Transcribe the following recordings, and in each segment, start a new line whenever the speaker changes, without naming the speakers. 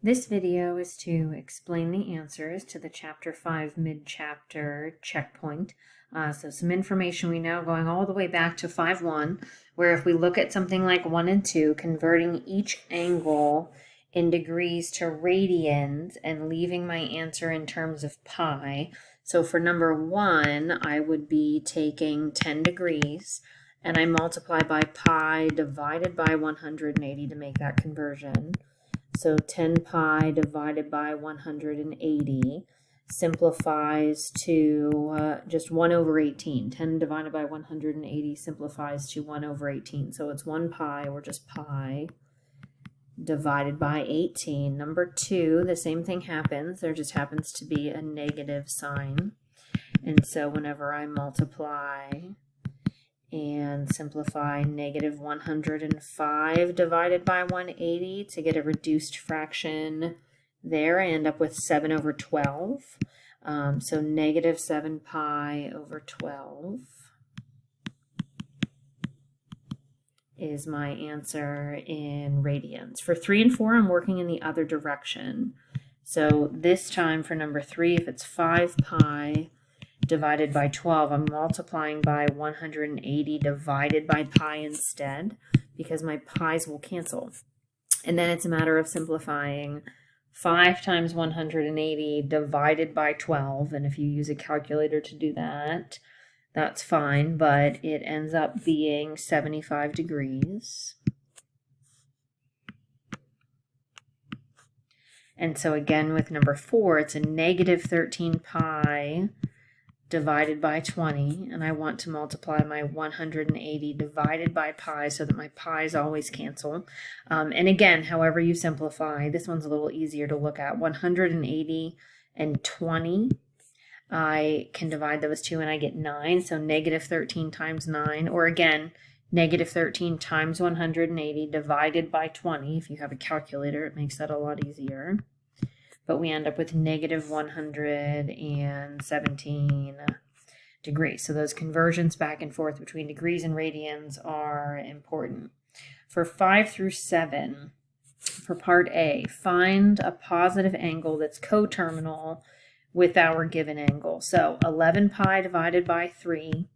This video is to explain the answers to the Chapter 5 mid-chapter checkpoint. So some information we know going all the way back to 5.1, where if we look at something like 1 and 2, converting each angle in degrees to radians and leaving my answer in terms of pi. So for number 1, I would be taking 10 degrees, and I multiply by pi divided by 180 to make that conversion. So 10 pi divided by 180 simplifies to just 1 over 18. 10 divided by 180 simplifies to 1 over 18. So it's 1 pi, or just pi, divided by 18. Number 2, the same thing happens. There just happens to be a negative sign. And so whenever I multiply and simplify negative 105 divided by 180 to get a reduced fraction there, I end up with 7 over 12. So negative 7 pi over 12 is my answer in radians. For 3 and 4, I'm working in the other direction. So this time for number 3, if it's 5 pi divided by 12, I'm multiplying by 180 divided by pi instead, because my pi's will cancel. And then it's a matter of simplifying 5 times 180 divided by 12, and if you use a calculator to do that, that's fine, but it ends up being 75 degrees. And so again with number 4, it's a negative 13 pi divided by 20, and I want to multiply my 180 divided by pi so that my pi's always cancel. And again, however you simplify, this one's a little easier to look at. 180 and 20, I can divide those two and I get 9, so negative 13 times 9, or again, negative 13 times 180 divided by 20. If you have a calculator, it makes that a lot easier. But we end up with negative 117 degrees. So those conversions back and forth between degrees and radians are important. For 5 through 7, for part A, find a positive angle that's coterminal with our given angle. So 11 pi divided by 3.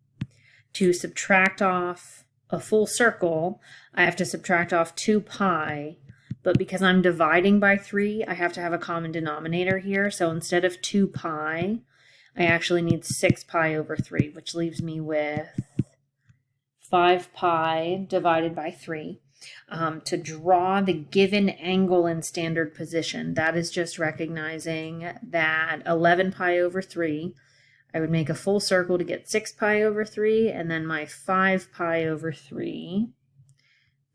To subtract off a full circle, I have to subtract off 2 pi. But because I'm dividing by 3, I have to have a common denominator here. So instead of 2 pi, I actually need 6 pi over 3, which leaves me with 5 pi divided by 3. To draw the given angle in standard position, that is just recognizing that 11 pi over 3, I would make a full circle to get 6 pi over 3, and then my 5 pi over 3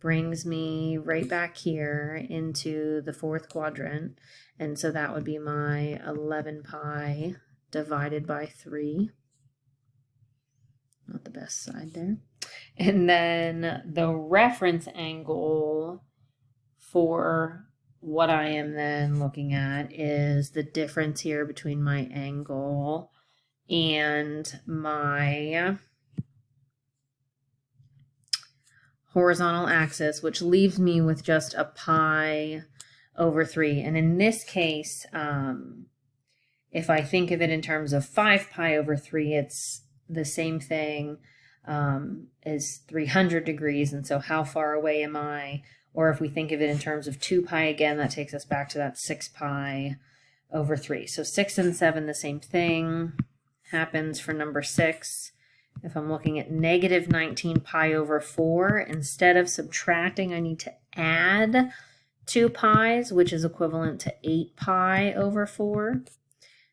brings me right back here into the 4th quadrant, and so that would be my 11 pi divided by 3. Not the best side there. And then the reference angle for what I am then looking at is the difference here between my angle and my horizontal axis, which leaves me with just a pi over 3. And in this case, if I think of it in terms of 5 pi over 3, it's the same thing as 300 degrees. And so how far away am I? Or if we think of it in terms of 2 pi again, that takes us back to that 6 pi over 3. So 6 and 7, the same thing happens for number 6. If I'm looking at negative 19 pi over 4, instead of subtracting, I need to add 2 pi's, which is equivalent to 8 pi over 4.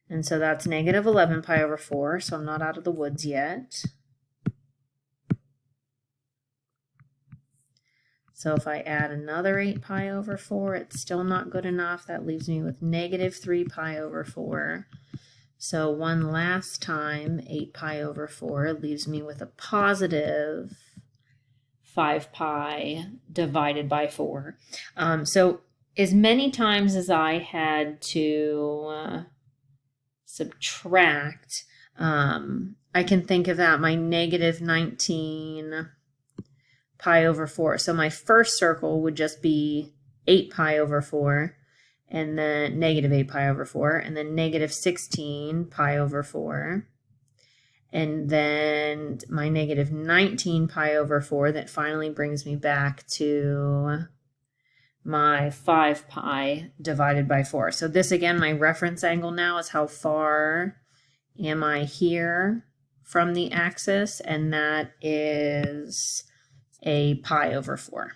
And so that's negative 11 pi over 4, so I'm not out of the woods yet. So if I add another 8 pi over 4, it's still not good enough. That leaves me with negative 3 pi over 4. So one last time, 8 pi over 4 leaves me with a positive 5 pi divided by 4. So as many times as I had to subtract, I can think of that, my negative 19 pi over 4. So my first circle would just be 8 pi over 4. and then negative 8 pi over 4, and then negative 16 pi over 4, and then my negative 19 pi over 4 that finally brings me back to my 5 pi divided by 4. So this, again, my reference angle now is how far am I here from the axis, and that is a pi over 4.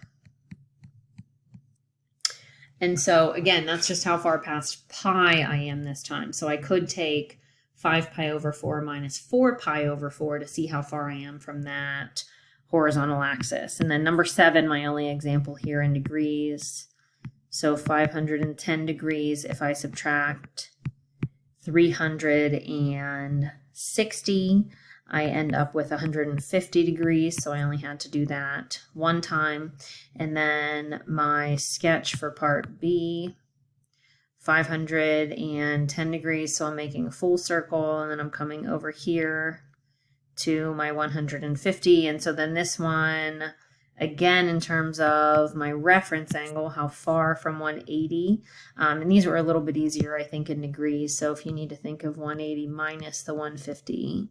And so, again, that's just how far past pi I am this time. So I could take 5 pi over 4 minus 4 pi over 4 to see how far I am from that horizontal axis. And then number 7, my only example here in degrees. So 510 degrees, if I subtract 360, I end up with 150 degrees, so I only had to do that one time. And then my sketch for part B, 510 degrees, so I'm making a full circle, and then I'm coming over here to my 150. And so then this one, again, in terms of my reference angle, how far from 180, and these were a little bit easier, I think, in degrees. So if you need to think of 180 minus the 150,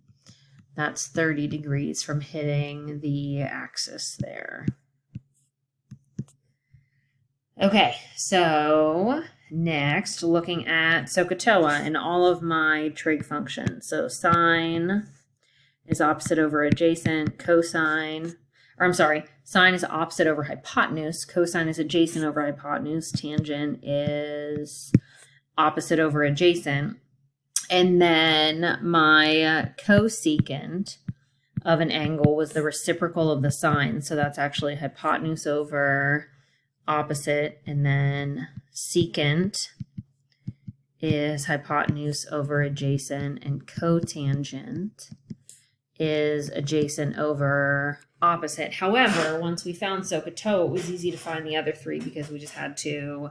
that's 30 degrees from hitting the axis there. Okay, so next, looking at SOHCAHTOA and all of my trig functions. So sine is opposite over adjacent, cosine, or I'm sorry, sine is opposite over hypotenuse, cosine is adjacent over hypotenuse, tangent is opposite over adjacent. And then my cosecant of an angle was the reciprocal of the sine. So that's actually hypotenuse over opposite, and then secant is hypotenuse over adjacent, and cotangent is adjacent over opposite. However, once we found SOHCAHTOA, it was easy to find the other three because we just had to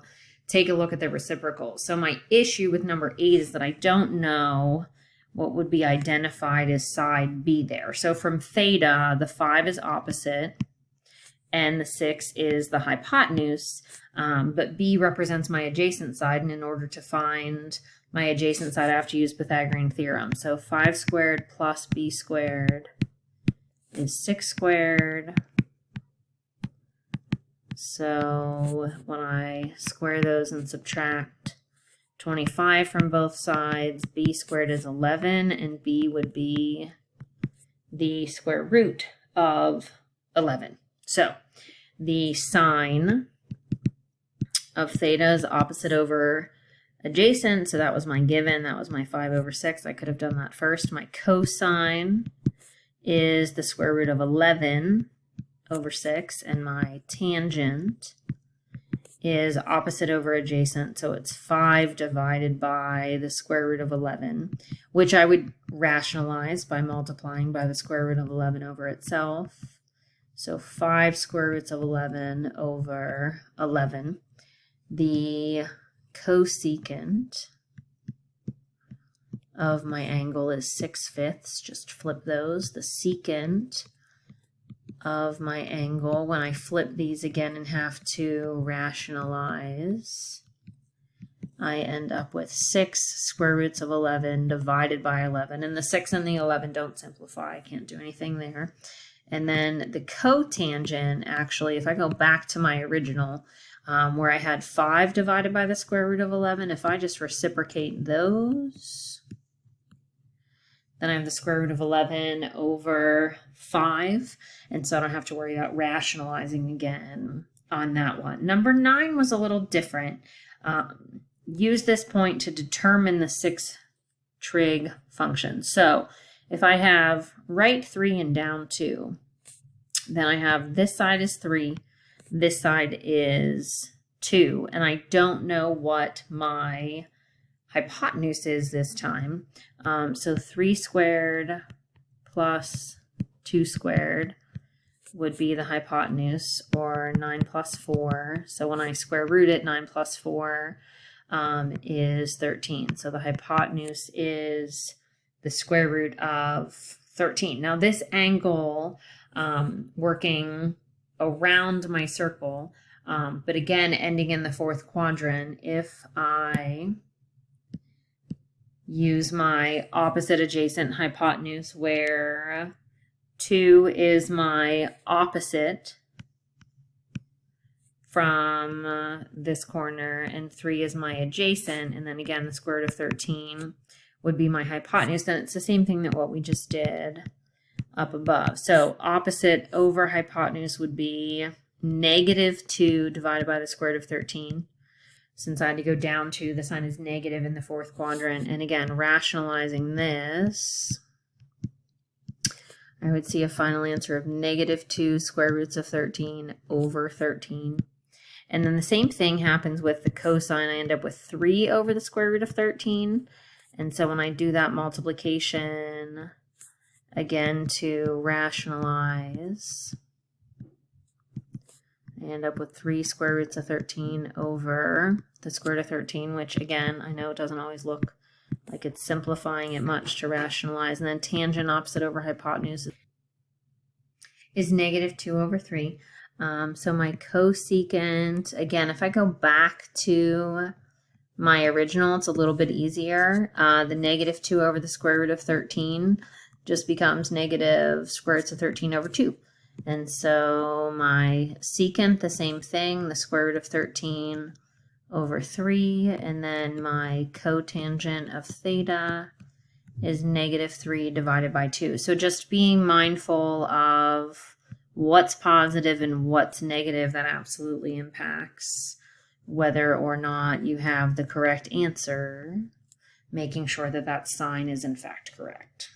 take a look at the reciprocals. So my issue with number 8 is that I don't know what would be identified as side B there. So from theta, the 5 is opposite, and the 6 is the hypotenuse, but B represents my adjacent side, and in order to find my adjacent side, I have to use Pythagorean theorem. So 5 squared plus B squared is 6 squared. So when I square those and subtract 25 from both sides, B squared is 11, and B would be the square root of 11. So the sine of theta is opposite over adjacent, so that was my given. That was my 5 over 6. I could have done that first. My cosine is the square root of 11 over 6, and my tangent is opposite over adjacent, so it's 5 divided by the square root of 11, which I would rationalize by multiplying by the square root of 11 over itself. So 5 square roots of 11 over 11. The cosecant of my angle is 6/5. Just flip those. The secant of my angle, when I flip these again and have to rationalize, I end up with 6 square roots of 11 divided by 11. And the 6 and the 11 don't simplify. I can't do anything there. And then the cotangent, actually, if I go back to my original, where I had 5 divided by the square root of 11, if I just reciprocate those, then I have the square root of 11 over 5, and so I don't have to worry about rationalizing again on that one. Number 9 was a little different. Use this point to determine the 6 trig function. So if I have right 3 and down 2, then I have this side is 3, this side is 2, and I don't know what my hypotenuse is this time. So 3 squared plus 2 squared would be the hypotenuse, or 9 plus 4. So when I square root it, 9 plus 4 is 13. So the hypotenuse is the square root of 13. Now this angle, working around my circle, But again, ending in the fourth quadrant, if I use my opposite adjacent hypotenuse where 2 is my opposite from this corner and 3 is my adjacent, and then again the square root of 13 would be my hypotenuse, then it's the same thing that what we just did up above. So opposite over hypotenuse would be -2 divided by the square root of 13. Since I had to go down 2, the sign is negative in the fourth quadrant. And again, rationalizing this, I would see a final answer of -2 square roots of 13 over 13. And then the same thing happens with the cosine. I end up with 3 over the square root of 13. And so when I do that multiplication, again, to rationalize, I end up with 3 square roots of 13 over the square root of 13, which again, I know it doesn't always look like it's simplifying it much to rationalize. And then tangent opposite over hypotenuse is -2 over 3. So my cosecant, again, if I go back to my original, it's a little bit easier. The -2 over the square root of 13 just becomes negative square roots of 13 over 2. And so my secant, the same thing, the square root of 13 over 3, and then my cotangent of theta is -3 divided by 2. So just being mindful of what's positive and what's negative, that absolutely impacts whether or not you have the correct answer, making sure that that sign is in fact correct.